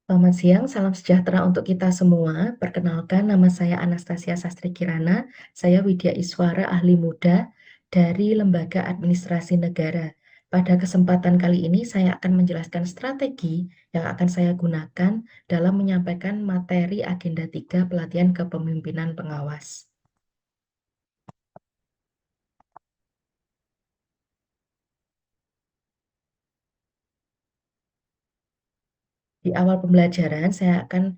Selamat siang, salam sejahtera untuk kita semua. Perkenalkan, nama saya Anastasia Sastri Kirana. Saya Widya Iswara, ahli muda dari Lembaga Administrasi Negara. Pada kesempatan kali ini, saya akan menjelaskan strategi yang akan saya gunakan dalam menyampaikan materi Agenda 3 Pelatihan Kepemimpinan Pengawas. Di awal pembelajaran, saya akan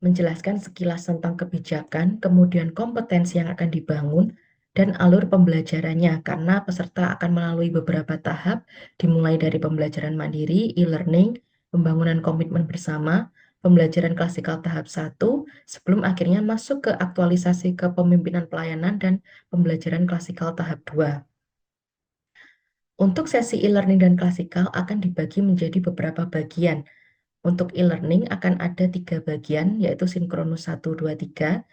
menjelaskan sekilas tentang kebijakan, kemudian kompetensi yang akan dibangun, dan alur pembelajarannya, karena peserta akan melalui beberapa tahap, dimulai dari pembelajaran mandiri, e-learning, pembangunan komitmen bersama, pembelajaran klasikal tahap 1, sebelum akhirnya masuk ke aktualisasi kepemimpinan pelayanan dan pembelajaran klasikal tahap 2. Untuk sesi e-learning dan klasikal akan dibagi menjadi beberapa bagian. Untuk e-learning akan ada 3 bagian, yaitu sinkronus 1, 2, 3.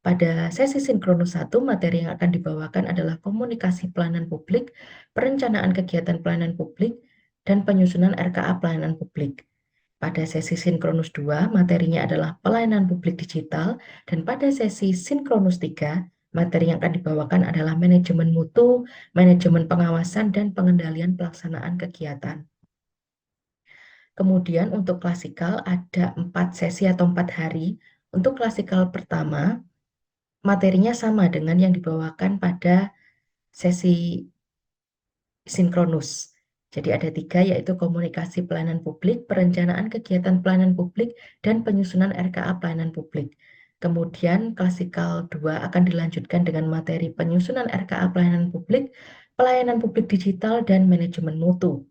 Pada sesi sinkronus 1, materi yang akan dibawakan adalah komunikasi pelayanan publik, perencanaan kegiatan pelayanan publik, dan penyusunan RKA pelayanan publik. Pada sesi sinkronus 2, materinya adalah pelayanan publik digital, dan pada sesi sinkronus 3, materi yang akan dibawakan adalah manajemen mutu, manajemen pengawasan, dan pengendalian pelaksanaan kegiatan. Kemudian untuk klasikal ada 4 sesi atau 4 hari. Untuk klasikal pertama, materinya sama dengan yang dibawakan pada sesi sinkronus. Jadi ada 3, yaitu komunikasi pelayanan publik, perencanaan kegiatan pelayanan publik, dan penyusunan RKA pelayanan publik. Kemudian klasikal 2 akan dilanjutkan dengan materi penyusunan RKA pelayanan publik digital, dan manajemen mutu.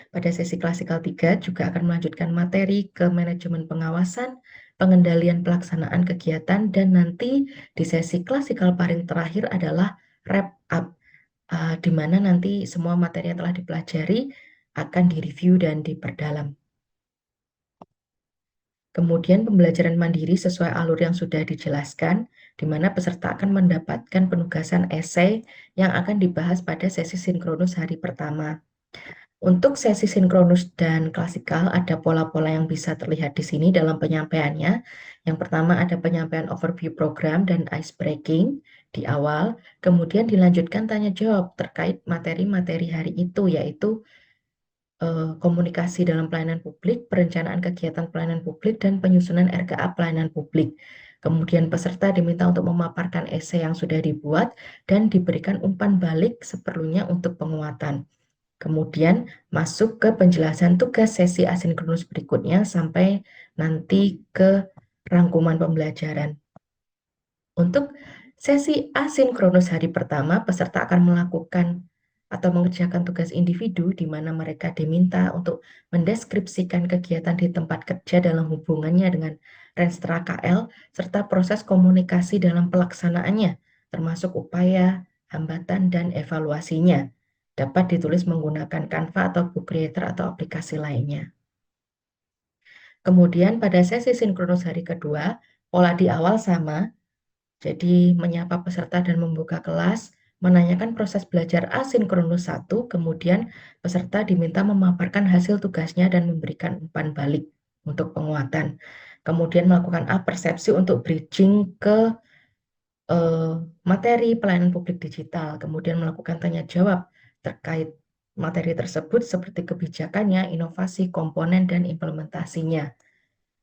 Pada sesi klasikal 3 juga akan melanjutkan materi ke manajemen pengawasan, pengendalian pelaksanaan kegiatan, dan nanti di sesi klasikal paling terakhir adalah wrap up, di mana nanti semua materi yang telah dipelajari akan direview dan diperdalam. Kemudian pembelajaran mandiri sesuai alur yang sudah dijelaskan, di mana peserta akan mendapatkan penugasan esai yang akan dibahas pada sesi sinkronus hari pertama. Untuk sesi sinkronus dan klasikal ada pola-pola yang bisa terlihat di sini dalam penyampaiannya. Yang pertama ada penyampaian overview program dan ice breaking di awal, kemudian dilanjutkan tanya jawab terkait materi-materi hari itu, yaitu komunikasi dalam pelayanan publik, perencanaan kegiatan pelayanan publik, dan penyusunan RKA pelayanan publik. Kemudian peserta diminta untuk memaparkan esai yang sudah dibuat dan diberikan umpan balik seperlunya untuk penguatan. Kemudian masuk ke penjelasan tugas sesi asinkronus berikutnya sampai nanti ke rangkuman pembelajaran. Untuk sesi asinkronus hari pertama, peserta akan melakukan atau mengerjakan tugas individu di mana mereka diminta untuk mendeskripsikan kegiatan di tempat kerja dalam hubungannya dengan Renstra KL serta proses komunikasi dalam pelaksanaannya, termasuk upaya, hambatan, dan evaluasinya. Dapat ditulis menggunakan Canva atau Book Creator atau aplikasi lainnya. Kemudian pada sesi sinkronus hari kedua, pola di awal sama, jadi menyapa peserta dan membuka kelas, menanyakan proses belajar asinkronus 1, kemudian peserta diminta memaparkan hasil tugasnya dan memberikan umpan balik untuk penguatan. Kemudian melakukan persepsi untuk bridging ke materi pelayanan publik digital, kemudian melakukan tanya jawab terkait materi tersebut seperti kebijakannya, inovasi, komponen, dan implementasinya.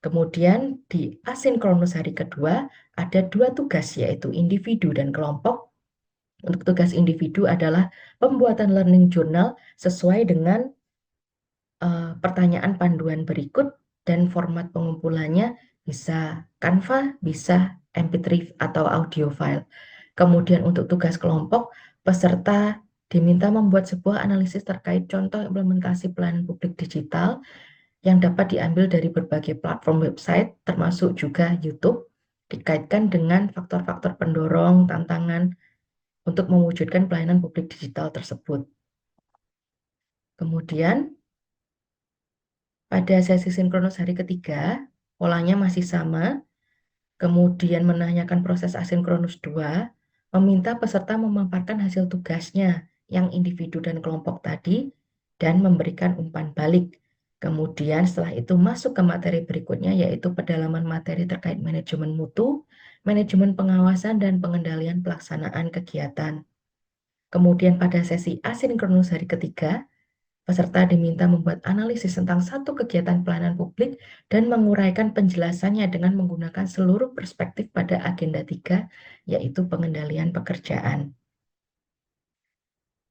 Kemudian di asinkronus hari kedua ada 2 tugas, yaitu individu dan kelompok. Untuk tugas individu adalah pembuatan learning journal sesuai dengan pertanyaan panduan berikut, dan format pengumpulannya bisa Canva, bisa MP3 atau audio file. Kemudian untuk tugas kelompok, peserta diminta membuat sebuah analisis terkait contoh implementasi pelayanan publik digital yang dapat diambil dari berbagai platform website, termasuk juga YouTube, dikaitkan dengan faktor-faktor pendorong, tantangan untuk mewujudkan pelayanan publik digital tersebut. Kemudian, pada sesi sinkronus hari ketiga, polanya masih sama, kemudian menanyakan proses asinkronus 2, meminta peserta memaparkan hasil tugasnya yang individu dan kelompok tadi, dan memberikan umpan balik. Kemudian setelah itu masuk ke materi berikutnya, yaitu pendalaman materi terkait manajemen mutu, manajemen pengawasan, dan pengendalian pelaksanaan kegiatan. Kemudian pada sesi asinkronus hari ketiga, peserta diminta membuat analisis tentang satu kegiatan pelayanan publik dan menguraikan penjelasannya dengan menggunakan seluruh perspektif pada agenda 3, yaitu pengendalian pekerjaan.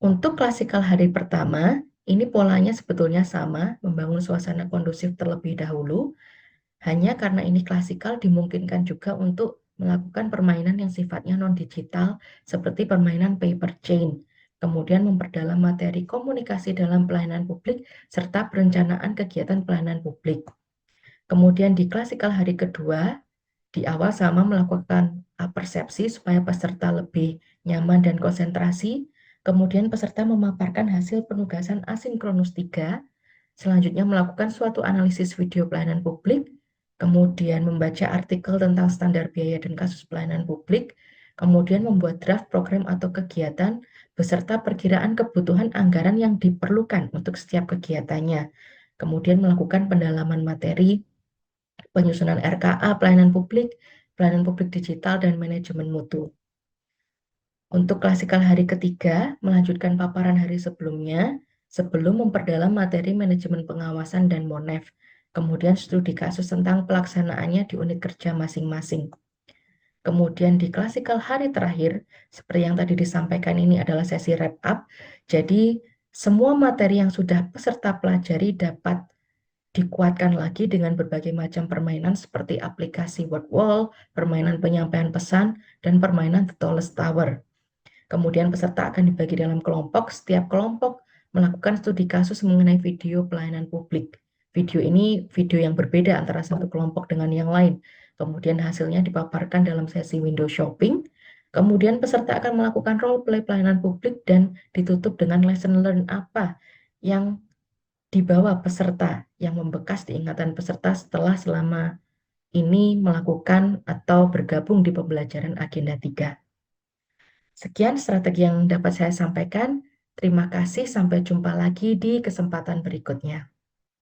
Untuk klasikal hari pertama, ini polanya sebetulnya sama, membangun suasana kondusif terlebih dahulu. Hanya karena ini klasikal dimungkinkan juga untuk melakukan permainan yang sifatnya non-digital seperti permainan paper chain, kemudian memperdalam materi komunikasi dalam pelayanan publik serta perencanaan kegiatan pelayanan publik. Kemudian di klasikal hari kedua, di awal sama melakukan persepsi supaya peserta lebih nyaman dan konsentrasi. Kemudian peserta memaparkan hasil penugasan asinkronus 3, selanjutnya melakukan suatu analisis video pelayanan publik, kemudian membaca artikel tentang standar biaya dan kasus pelayanan publik, kemudian membuat draft program atau kegiatan beserta perkiraan kebutuhan anggaran yang diperlukan untuk setiap kegiatannya, kemudian melakukan pendalaman materi, penyusunan RKA pelayanan publik digital, dan manajemen mutu. Untuk klasikal hari ketiga, melanjutkan paparan hari sebelumnya, sebelum memperdalam materi manajemen pengawasan dan MONEF, kemudian studi kasus tentang pelaksanaannya di unit kerja masing-masing. Kemudian di klasikal hari terakhir, seperti yang tadi disampaikan, ini adalah sesi wrap up, jadi semua materi yang sudah peserta pelajari dapat dikuatkan lagi dengan berbagai macam permainan seperti aplikasi word wall, permainan penyampaian pesan, dan permainan The Tallest Tower. Kemudian peserta akan dibagi dalam kelompok, setiap kelompok melakukan studi kasus mengenai video pelayanan publik. Video ini video yang berbeda antara satu kelompok dengan yang lain. Kemudian hasilnya dipaparkan dalam sesi window shopping. Kemudian peserta akan melakukan role play pelayanan publik dan ditutup dengan lesson learn apa yang dibawa peserta, yang membekas di ingatan peserta setelah selama ini melakukan atau bergabung di pembelajaran agenda 3. Sekian strategi yang dapat saya sampaikan. Terima kasih, sampai jumpa lagi di kesempatan berikutnya.